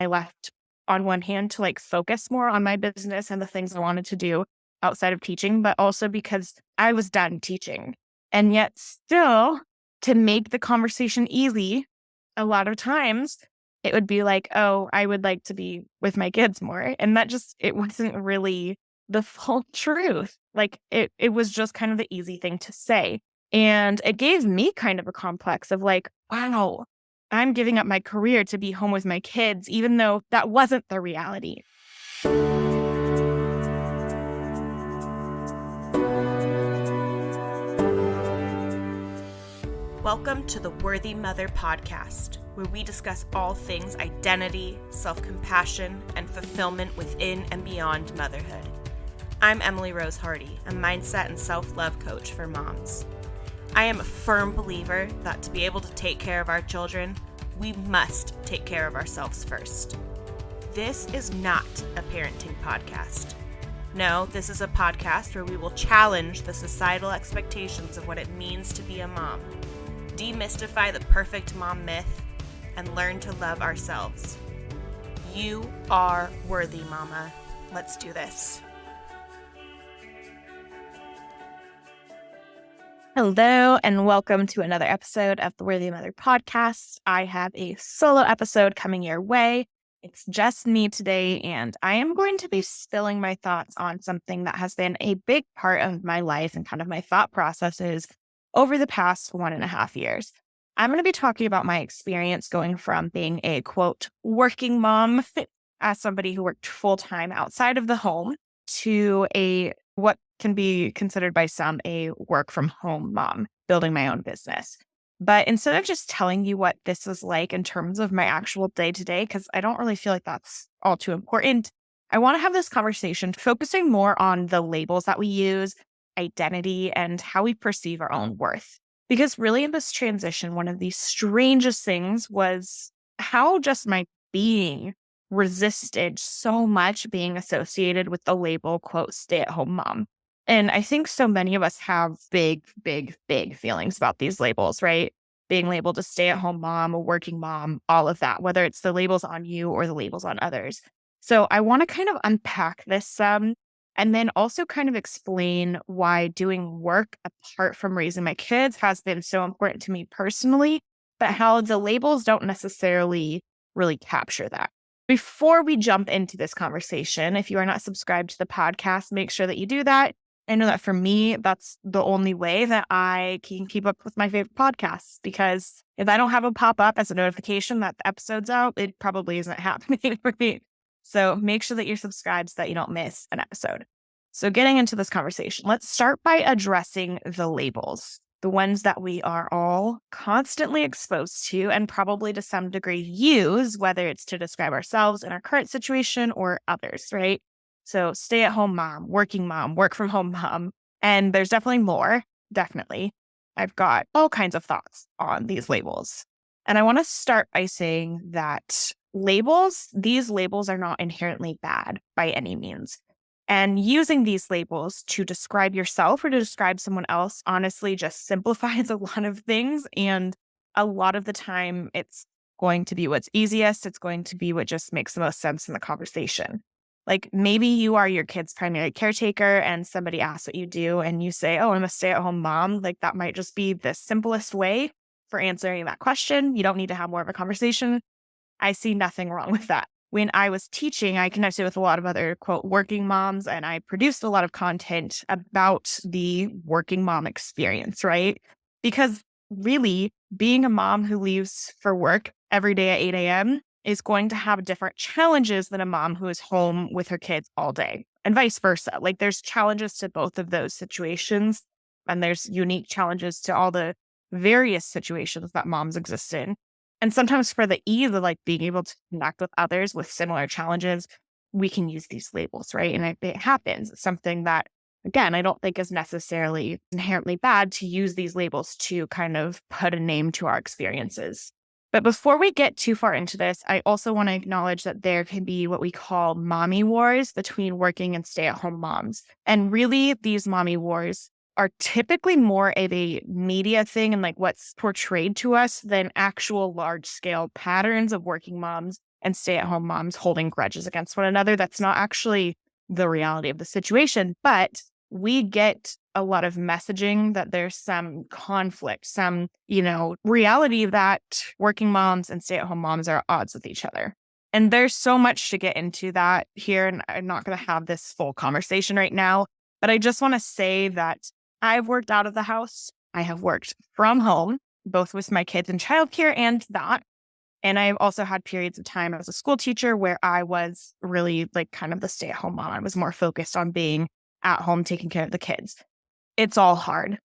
I left on one hand to like focus more on my business and the things I wanted to do outside of teaching, but also because I was done teaching. And yet still to make the conversation easy, a lot of times it would be like, oh, I would like to be with my kids more. And that just, it wasn't really the full truth. Like it was just kind of the easy thing to say. And it gave me kind of a complex of like, wow, I'm giving up my career to be home with my kids, even though that wasn't the reality. Welcome to the Worthy Mother podcast, where we discuss all things identity, self-compassion, and fulfillment within and beyond motherhood. I'm Emily Rose Hardy, a mindset and self-love coach for moms. I am a firm believer that to be able to take care of our children, we must take care of ourselves first. This is not a parenting podcast. No, this is a podcast where we will challenge the societal expectations of what it means to be a mom, demystify the perfect mom myth, and learn to love ourselves. You are worthy, mama. Let's do this. Hello, and welcome to another episode of the Worthy Mother podcast. I have a solo episode coming your way. It's just me today, and I am going to be spilling my thoughts on something that has been a big part of my life and kind of my thought processes over the past 1.5 years. I'm going to be talking about my experience going from being a quote working mom as somebody who worked full time outside of the home to a what can be considered by some a work from home mom, building my own business. But instead of just telling you what this is like in terms of my actual day to day, because I don't really feel like that's all too important, I want to have this conversation focusing more on the labels that we use, identity, and how we perceive our own worth. Because really in this transition, one of the strangest things was how just my being resisted so much being associated with the label, quote, stay at home mom. And I think so many of us have big, big, big feelings about these labels, right? Being labeled a stay at home mom, a working mom, all of that, whether it's the labels on you or the labels on others. So I want to kind of unpack this some and then also kind of explain why doing work apart from raising my kids has been so important to me personally, but how the labels don't necessarily really capture that. Before we jump into this conversation, if you are not subscribed to the podcast, make sure that you do that. I know that for me, that's the only way that I can keep up with my favorite podcasts, because if I don't have a pop up as a notification that the episode's out, it probably isn't happening for me. So make sure that you're subscribed so that you don't miss an episode. So getting into this conversation, let's start by addressing the labels, the ones that we are all constantly exposed to and probably to some degree use, whether it's to describe ourselves in our current situation or others, right? So stay at home mom, work from home mom, and there's definitely more, definitely. I've got all kinds of thoughts on these labels. And I want to start by saying that these labels are not inherently bad by any means. And using these labels to describe yourself or to describe someone else honestly just simplifies a lot of things. And a lot of the time, it's going to be what's easiest. It's going to be what just makes the most sense in the conversation. Like maybe you are your kid's primary caretaker and somebody asks what you do and you say, oh, I'm a stay-at-home mom. Like that might just be the simplest way for answering that question. You don't need to have more of a conversation. I see nothing wrong with that. When I was teaching, I connected with a lot of other, quote, working moms, and I produced a lot of content about the working mom experience, right? Because really, being a mom who leaves for work every day at 8 a.m. is going to have different challenges than a mom who is home with her kids all day, and vice versa. Like there's challenges to both of those situations, and there's unique challenges to all the various situations that moms exist in. And sometimes for the ease of like being able to connect with others with similar challenges, we can use these labels, right? And it happens. It's something that, again, I don't think is necessarily inherently bad to use these labels to kind of put a name to our experiences. But before we get too far into this, I also want to acknowledge that there can be what we call mommy wars between working and stay-at-home moms. And really, these mommy wars are typically more of a media thing and like what's portrayed to us than actual large scale patterns of working moms and stay-at-home moms holding grudges against one another. That's not actually the reality of the situation, but we get a lot of messaging that there's some conflict, some, reality that working moms and stay-at-home moms are at odds with each other. And there's so much to get into that here, and I'm not going to have this full conversation right now, but I just want to say that I've worked out of the house. I have worked from home, both with my kids in childcare and that. And I've also had periods of time as a school teacher where I was really like kind of the stay-at-home mom. I was more focused on being at home, taking care of the kids. It's all hard.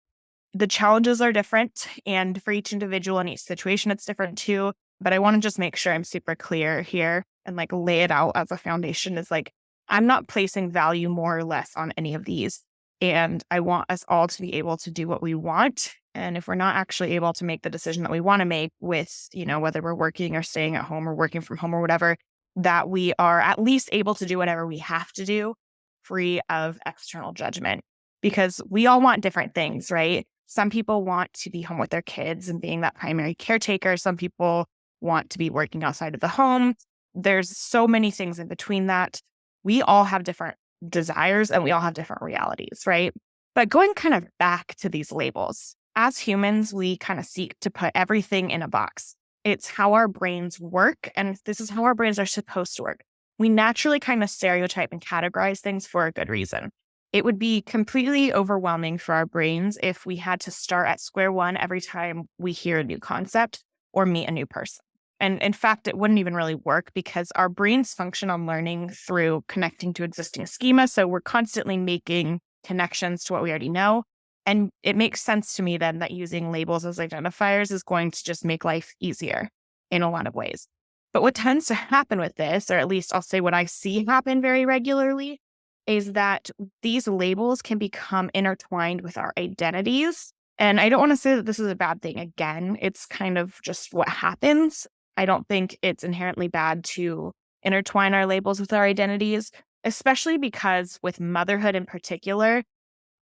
The challenges are different, and for each individual in each situation, it's different too. But I want to just make sure I'm super clear here and like lay it out as a foundation is like, I'm not placing value more or less on any of these. And I want us all to be able to do what we want. And if we're not actually able to make the decision that we want to make with, whether we're working or staying at home or working from home or whatever, that we are at least able to do whatever we have to do free of external judgment. Because we all want different things, right? Some people want to be home with their kids and being that primary caretaker. Some people want to be working outside of the home. There's so many things in between that. We all have different desires and we all have different realities, right? But going kind of back to these labels, as humans, we kind of seek to put everything in a box. It's how our brains work, and this is how our brains are supposed to work. We naturally kind of stereotype and categorize things for a good reason. It would be completely overwhelming for our brains if we had to start at square one every time we hear a new concept or meet a new person. And in fact, it wouldn't even really work because our brains function on learning through connecting to existing schema. So we're constantly making connections to what we already know. And it makes sense to me then that using labels as identifiers is going to just make life easier in a lot of ways. But what tends to happen with this, or at least I'll say what I see happen very regularly, is that these labels can become intertwined with our identities. And I don't want to say that this is a bad thing. Again, it's kind of just what happens. I don't think it's inherently bad to intertwine our labels with our identities, especially because with motherhood in particular,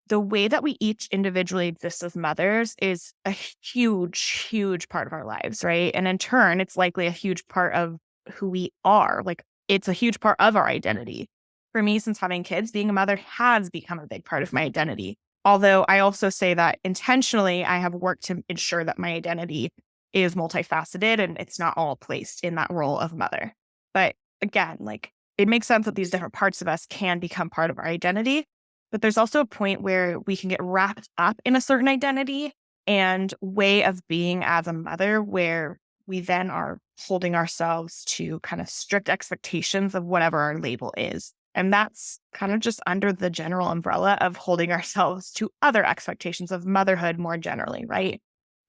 the way that we each individually exist as mothers is a huge, huge part of our lives, right? And in turn, it's likely a huge part of who we are. Like, it's a huge part of our identity. For me, since having kids, being a mother has become a big part of my identity. Although I also say that intentionally, I have worked to ensure that my identity is multifaceted and it's not all placed in that role of mother. But again, like, it makes sense that these different parts of us can become part of our identity. But there's also a point where we can get wrapped up in a certain identity and way of being as a mother, where we then are holding ourselves to kind of strict expectations of whatever our label is. And that's kind of just under the general umbrella of holding ourselves to other expectations of motherhood more generally, right?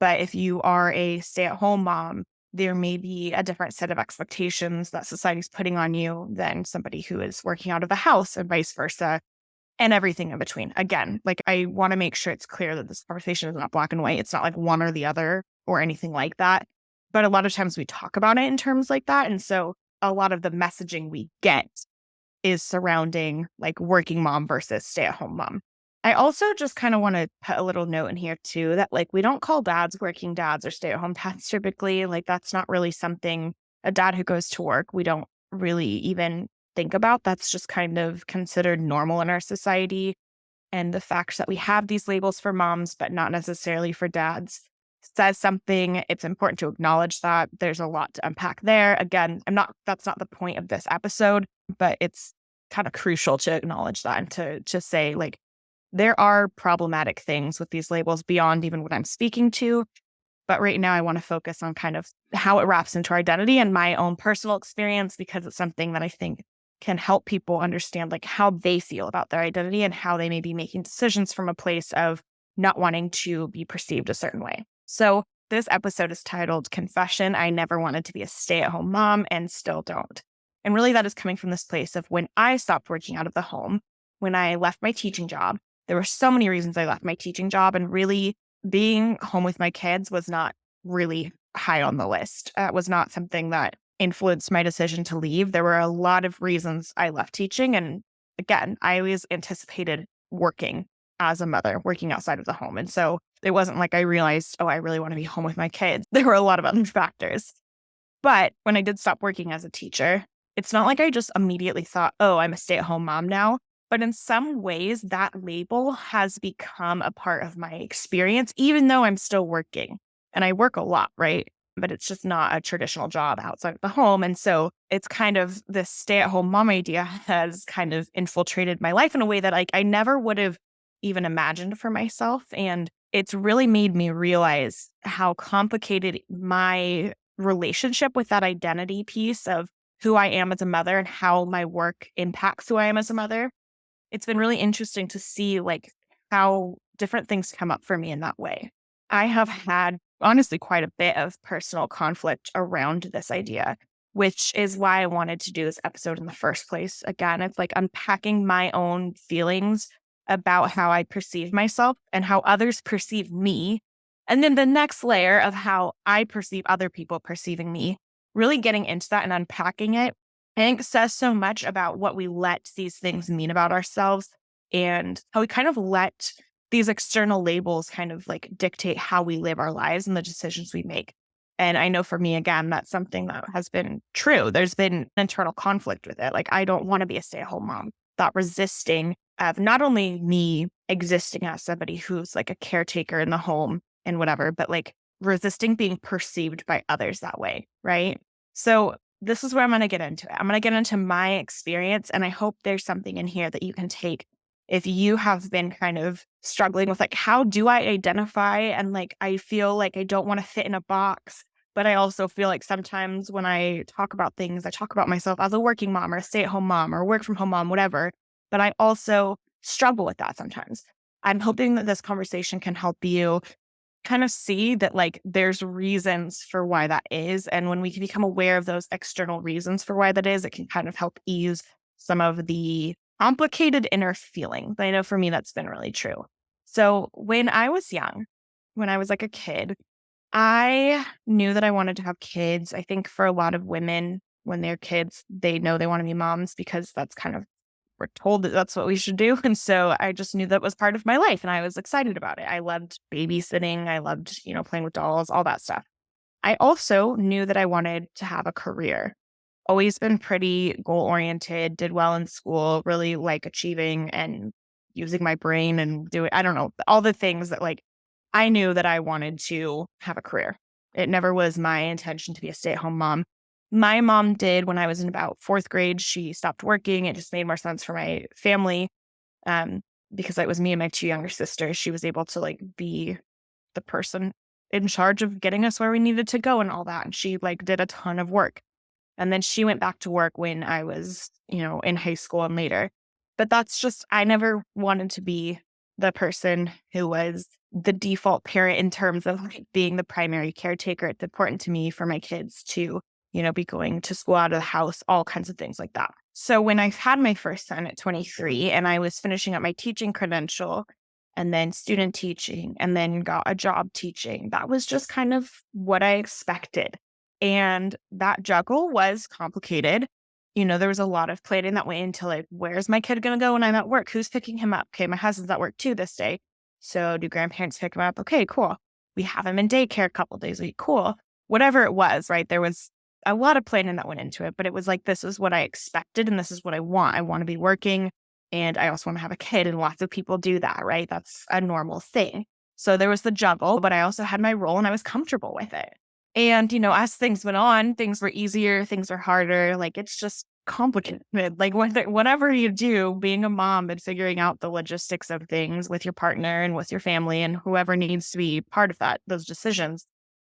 But if you are a stay-at-home mom, there may be a different set of expectations that society's putting on you than somebody who is working out of the house, and vice versa, and everything in between. Again, like, I want to make sure it's clear that this conversation is not black and white. It's not like one or the other or anything like that. But a lot of times we talk about it in terms like that. And so a lot of the messaging we get is surrounding like working mom versus stay-at-home mom. I also just kind of want to put a little note in here too that like we don't call dads working dads or stay-at-home dads typically. Like, that's not really something, a dad who goes to work, we don't really even think about. That's just kind of considered normal in our society. And the fact that we have these labels for moms, but not necessarily for dads, says something. It's important to acknowledge that. There's a lot to unpack there. Again, that's not the point of this episode, but it's kind of crucial to acknowledge that and to say, like, there are problematic things with these labels beyond even what I'm speaking to. But right now I want to focus on kind of how it wraps into our identity and my own personal experience, because it's something that I think can help people understand like how they feel about their identity and how they may be making decisions from a place of not wanting to be perceived a certain way. So this episode is titled Confession: I Never Wanted to Be a Stay-at-Home Mom and Still Don't. And really that is coming from this place of when I stopped working out of the home, when I left my teaching job. There were so many reasons I left my teaching job, and really being home with my kids was not really high on the list. It was not something that influenced my decision to leave. There were a lot of reasons I left teaching. And again, I always anticipated working as a mother, working outside of the home. And so it wasn't like I realized, oh, I really want to be home with my kids. There were a lot of other factors. But when I did stop working as a teacher, it's not like I just immediately thought, oh, I'm a stay-at-home mom now. But in some ways, that label has become a part of my experience, even though I'm still working. And I work a lot, right? But it's just not a traditional job outside of the home. And so it's kind of this stay-at-home mom idea has kind of infiltrated my life in a way that I never would have even imagined for myself. And it's really made me realize how complicated my relationship with that identity piece of who I am as a mother and how my work impacts who I am as a mother. It's been really interesting to see like how different things come up for me in that way. I have had honestly quite a bit of personal conflict around this idea, which is why I wanted to do this episode in the first place. Again, it's like unpacking my own feelings about how I perceive myself and how others perceive me. And then the next layer of how I perceive other people perceiving me, really getting into that and unpacking it I think says so much about what we let these things mean about ourselves and how we kind of let these external labels kind of like dictate how we live our lives and the decisions we make. And I know for me, again, that's something that has been true. There's been internal conflict with it. Like, I don't want to be a stay at home mom. That resisting of not only me existing as somebody who's like a caretaker in the home and whatever, but like resisting being perceived by others that way. Right. So this is where I'm going to get into it. I'm going to get into my experience, and I hope there's something in here that you can take if you have been kind of struggling with like, how do I identify? And like, I feel like I don't want to fit in a box, but I also feel like sometimes when I talk about things, I talk about myself as a working mom or a stay at home mom or work from home mom, whatever. But I also struggle with that sometimes. I'm hoping that this conversation can help you kind of see that like there's reasons for why that is. And when we can become aware of those external reasons for why that is, it can kind of help ease some of the complicated inner feeling. But I know for me, that's been really true. So when I was young, when I was like a kid, I knew that I wanted to have kids. I think for a lot of women, when they're kids, they know they want to be moms because that's kind of we're told that that's what we should do. And so I just knew that was part of my life and I was excited about it. I loved babysitting. I loved, playing with dolls, all that stuff. I also knew that I wanted to have a career. Always been pretty goal oriented, did well in school, really like achieving and using my brain and doing, I don't know, all the things that like I knew that I wanted to have a career. It never was my intention to be a stay at home mom. My mom did when I was in about fourth grade. She stopped working. It just made more sense for my family um, because it was me and my two younger sisters. She was able to like be the person in charge of getting us where we needed to go and all that. And she like did a ton of work. And then she went back to work when I was, in high school and later. But that's just, I never wanted to be the person who was the default parent in terms of like being the primary caretaker. It's important to me for my kids to, be going to school out of the house, all kinds of things like that. So when I had my first son at 23 and I was finishing up my teaching credential and then student teaching and then got a job teaching, that was just kind of what I expected. And that juggle was complicated. There was a lot of planning that went into like, where's my kid going to go when I'm at work? Who's picking him up? Okay, my husband's at work too this day. So do grandparents pick him up? Okay, cool. We have him in daycare a couple days a week. Cool. Whatever it was, right? There was a lot of planning that went into it, but it was like, this is what I expected and this is what I want. I want to be working and I also want to have a kid, and lots of people do that, right? That's a normal thing. So there was the juggle, but I also had my role and I was comfortable with it. And, as things went on, things were easier, things were harder. Like, it's just complicated. Like, whatever you do, being a mom and figuring out the logistics of things with your partner and with your family and whoever needs to be part of that, those decisions,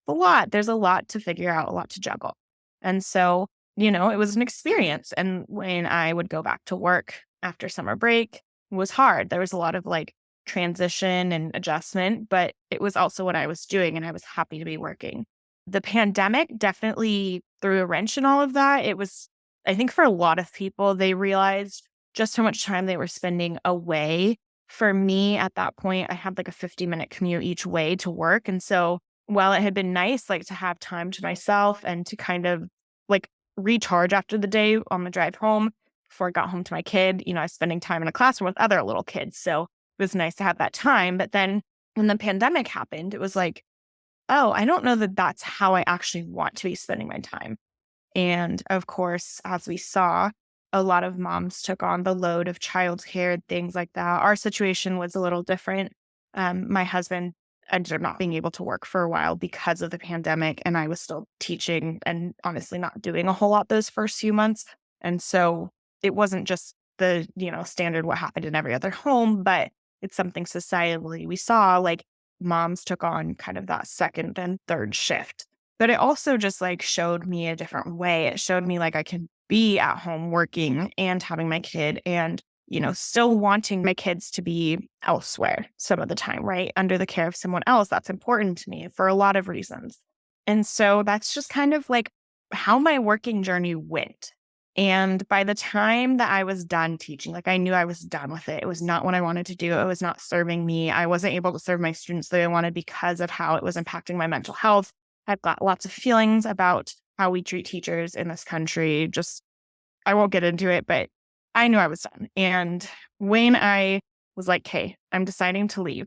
a lot. There's a lot to figure out, a lot to juggle. And so, it was an experience. And when I would go back to work after summer break, it was hard. There was a lot of like transition and adjustment, but it was also what I was doing and I was happy to be working. The pandemic definitely threw a wrench in all of that. It was, I think for a lot of people, they realized just how much time they were spending away. For me, at that point, I had like a 50-minute commute each way to work. And so while it had been nice, like to have time to myself and to kind of like recharge after the day on the drive home before I got home to my kid, I was spending time in a classroom with other little kids. So it was nice to have that time. But then when the pandemic happened, it was like, oh, I don't know that that's how I actually want to be spending my time. And of course, as we saw, a lot of moms took on the load of childcare, things like that. Our situation was a little different. My husband ended up not being able to work for a while because of the pandemic, and I was still teaching and honestly not doing a whole lot those first few months. And so it wasn't just the, standard what happened in every other home, but it's something societally we saw like moms took on kind of that second and third shift, but it also just like showed me a different way. It showed me like I can be at home working and having my kid and, still wanting my kids to be elsewhere some of the time, right? Under the care of someone else. That's important to me for a lot of reasons. And so that's just kind of like how my working journey went. And by the time that I was done teaching, like I knew I was done with it. It was not what I wanted to do. It was not serving me. I wasn't able to serve my students the way I wanted because of how it was impacting my mental health. I've got lots of feelings about how we treat teachers in this country. Just, I won't get into it, but I knew I was done. And when I was like, hey, I'm deciding to leave,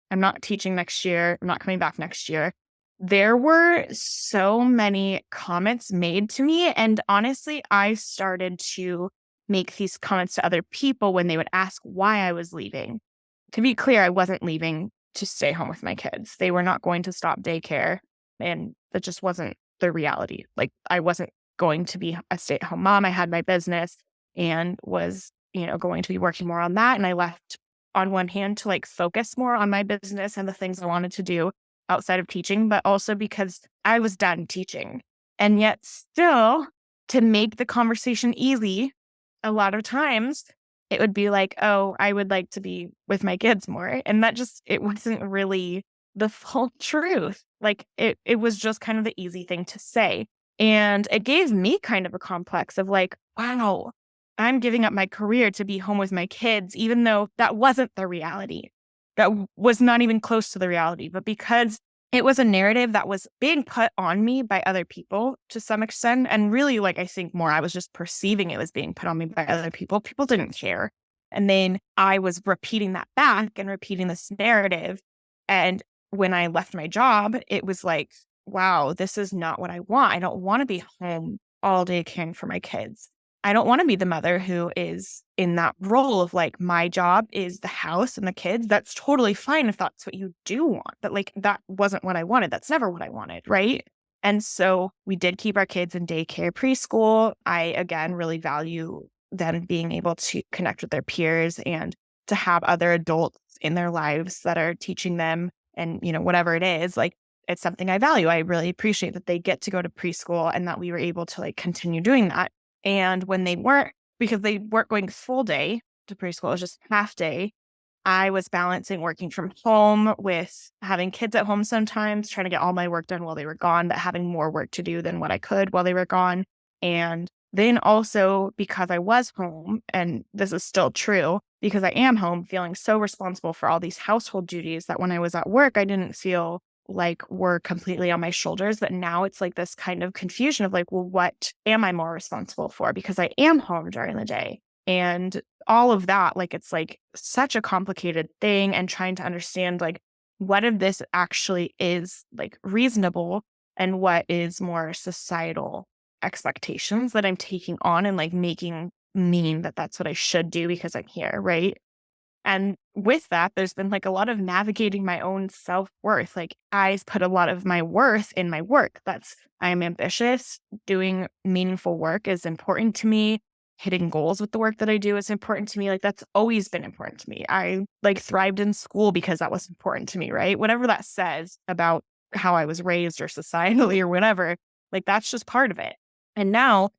I'm not teaching next year, I'm not coming back next year. There were so many comments made to me. And honestly, I started to make these comments to other people when they would ask why I was leaving. To be clear, I wasn't leaving to stay home with my kids. They were not going to stop daycare. And that just wasn't the reality. Like, I wasn't going to be a stay at home mom. I had my business and was, going to be working more on that. And I left on one hand to like focus more on my business and the things I wanted to do outside of teaching, but also because I was done teaching. And yet, still, to make the conversation easy, a lot of times it would be like, oh, I would like to be with my kids more. And that just, it wasn't really the full truth. Like it was just kind of the easy thing to say. And it gave me kind of a complex of like, wow, I'm giving up my career to be home with my kids, even though that wasn't the reality. Was not even close to the reality. But because it was a narrative that was being put on me by other people to some extent. And really, like, I think more, I was just perceiving it was being put on me by other people. People didn't care. And then I was repeating that back and repeating this narrative. And when I left my job, it was like, wow, this is not what I want. I don't want to be home all day caring for my kids. I don't want to be the mother who is in that role of like, my job is the house and the kids. That's totally fine if that's what you do want. But like, that wasn't what I wanted. That's never what I wanted. Right. And so we did keep our kids in daycare, preschool. I, again, really value them being able to connect with their peers and to have other adults in their lives that are teaching them and, whatever it is, like, it's something I value. I really appreciate that they get to go to preschool and that we were able to like continue doing that. And when they weren't, because they weren't going full day to preschool, it was just half day, I was balancing working from home with having kids at home sometimes, trying to get all my work done while they were gone, but having more work to do than what I could while they were gone. And then also because I was home, and this is still true, because I am home, feeling so responsible for all these household duties that when I was at work, I didn't feel like were completely on my shoulders. But now it's like this kind of confusion of like, well, what am I more responsible for? Because I am home during the day. And all of that, like, it's like such a complicated thing, and trying to understand like what of this actually is like reasonable and what is more societal expectations that I'm taking on and like making mean that that's what I should do because I'm here. Right. And with that, there's been like a lot of navigating my own self-worth. Like, I put a lot of my worth in my work. I am ambitious. Doing meaningful work is important to me. Hitting goals with the work that I do is important to me. Like, that's always been important to me. I like thrived in school because that was important to me, right? Whatever that says about how I was raised or societally or whatever, like, that's just part of it. And now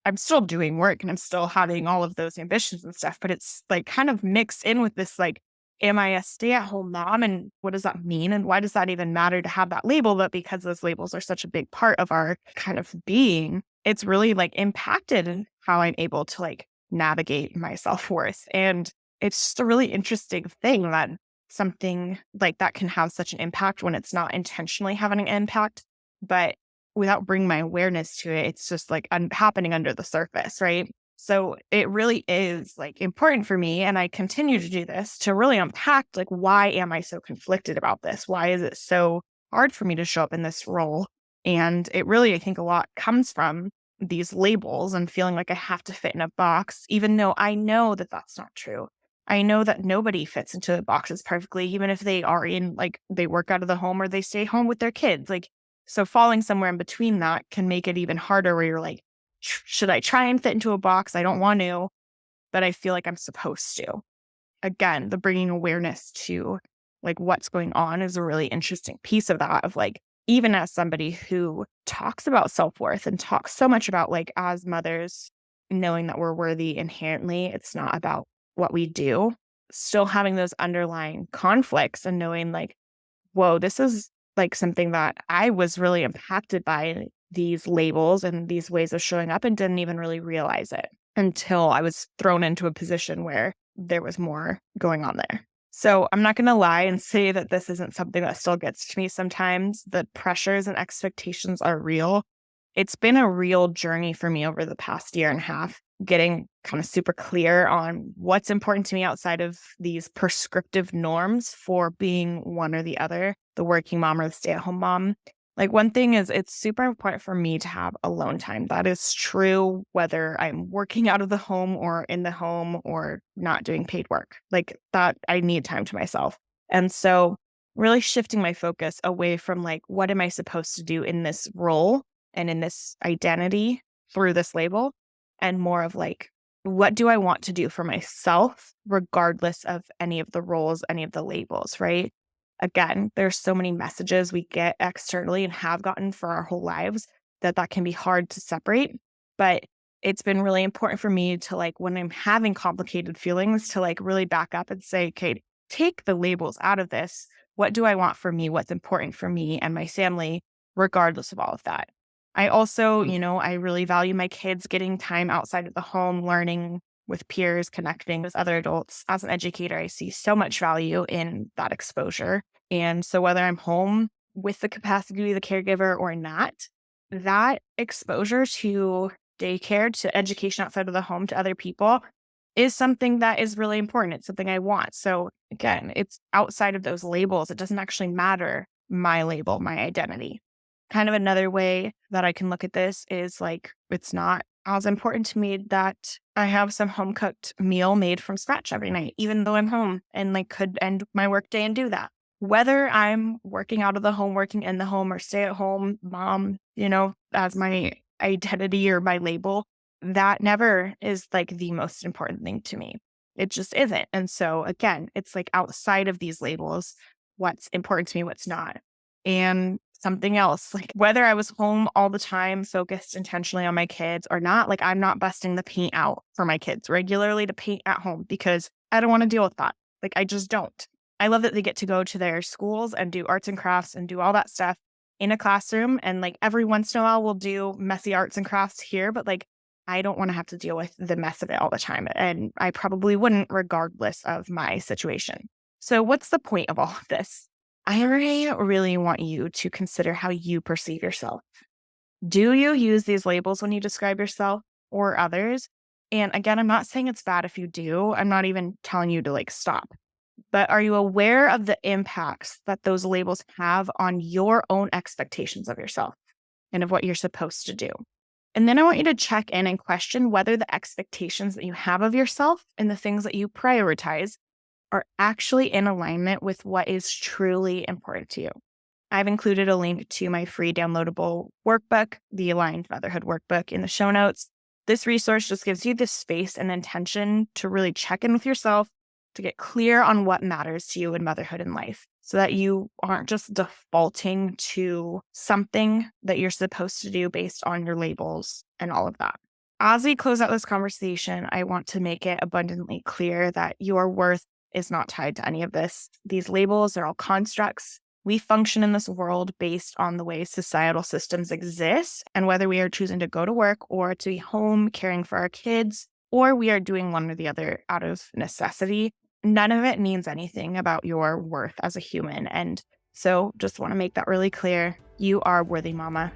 I'm still doing work and I'm still having all of those ambitions and stuff, but it's like kind of mixed in with this, like, am I a stay at home mom? And what does that mean? And why does that even matter to have that label? But because those labels are such a big part of our kind of being, it's really like impacted how I'm able to like navigate my self-worth. And it's just a really interesting thing that something like that can have such an impact when it's not intentionally having an impact. But without bringing my awareness to it, it's just like happening under the surface, right? So it really is like important for me, and I continue to do this to really unpack like, why am I so conflicted about this? Why is it so hard for me to show up in this role. And it really, I think a lot comes from these labels and feeling like I have to fit in a box, even though I know that that's not true. I know that nobody fits into the boxes perfectly, even if they are in, like, they work out of the home or they stay home with their kids. Like, so falling somewhere in between that can make it even harder where you're like, should I try and fit into a box? I don't want to, but I feel like I'm supposed to. Again, the bringing awareness to like what's going on is a really interesting piece of that, of like, even as somebody who talks about self-worth and talks so much about like as mothers, knowing that we're worthy inherently, it's not about what we do, still having those underlying conflicts and knowing like, whoa, this is like something that I was really impacted by these labels and these ways of showing up and didn't even really realize it until I was thrown into a position where there was more going on there. So I'm not going to lie and say that this isn't something that still gets to me sometimes. The pressures and expectations are real. It's been a real journey for me over the past year and a half, getting kind of super clear on what's important to me outside of these prescriptive norms for being one or the other, the working mom or the stay-at-home mom. Like, one thing is it's super important for me to have alone time. That is true whether I'm working out of the home or in the home or not doing paid work. Like that, I need time to myself. And so really shifting my focus away from like, what am I supposed to do in this role and in this identity through this label, and more of like, what do I want to do for myself, regardless of any of the roles, any of the labels, right? Again, there's so many messages we get externally and have gotten for our whole lives that that can be hard to separate. But it's been really important for me to like, when I'm having complicated feelings, to like really back up and say, okay, take the labels out of this. What do I want for me? What's important for me and my family, regardless of all of that? I also, I really value my kids getting time outside of the home, learning with peers, connecting with other adults. As an educator, I see so much value in that exposure. And so whether I'm home with the capacity to be the caregiver or not, that exposure to daycare, to education outside of the home, to other people is something that is really important. It's something I want. So again, it's outside of those labels. It doesn't actually matter my label, my identity. Kind of another way that I can look at this is like, it's not as important to me that I have some home cooked meal made from scratch every night, even though I'm home and like could end my work day and do that. Whether I'm working out of the home, working in the home, or stay at home mom, as my identity or my label, that never is like the most important thing to me. It just isn't. And so again, it's like outside of these labels, what's important to me, what's not. And something else, like whether I was home all the time, focused intentionally on my kids or not, like I'm not busting the paint out for my kids regularly to paint at home because I don't want to deal with that. Like I just don't. I love that they get to go to their schools and do arts and crafts and do all that stuff in a classroom. And like every once in a while, we'll do messy arts and crafts here, but like I don't want to have to deal with the mess of it all the time. And I probably wouldn't, regardless of my situation. So, what's the point of all of this? I really want you to consider how you perceive yourself. Do you use these labels when you describe yourself or others? And again, I'm not saying it's bad if you do. I'm not even telling you to like stop. But are you aware of the impacts that those labels have on your own expectations of yourself and of what you're supposed to do? And then I want you to check in and question whether the expectations that you have of yourself and the things that you prioritize are actually in alignment with what is truly important to you. I've included a link to my free downloadable workbook, the Aligned Motherhood Workbook, in the show notes. This resource just gives you the space and intention to really check in with yourself, to get clear on what matters to you in motherhood and life, so that you aren't just defaulting to something that you're supposed to do based on your labels and all of that. As we close out this conversation, I want to make it abundantly clear that your worth is not tied to any of this. These labels are all constructs. We function in this world based on the way societal systems exist, and whether we are choosing to go to work or to be home caring for our kids, or we are doing one or the other out of necessity, none of it means anything about your worth as a human. And so just want to make that really clear. You are worthy, mama.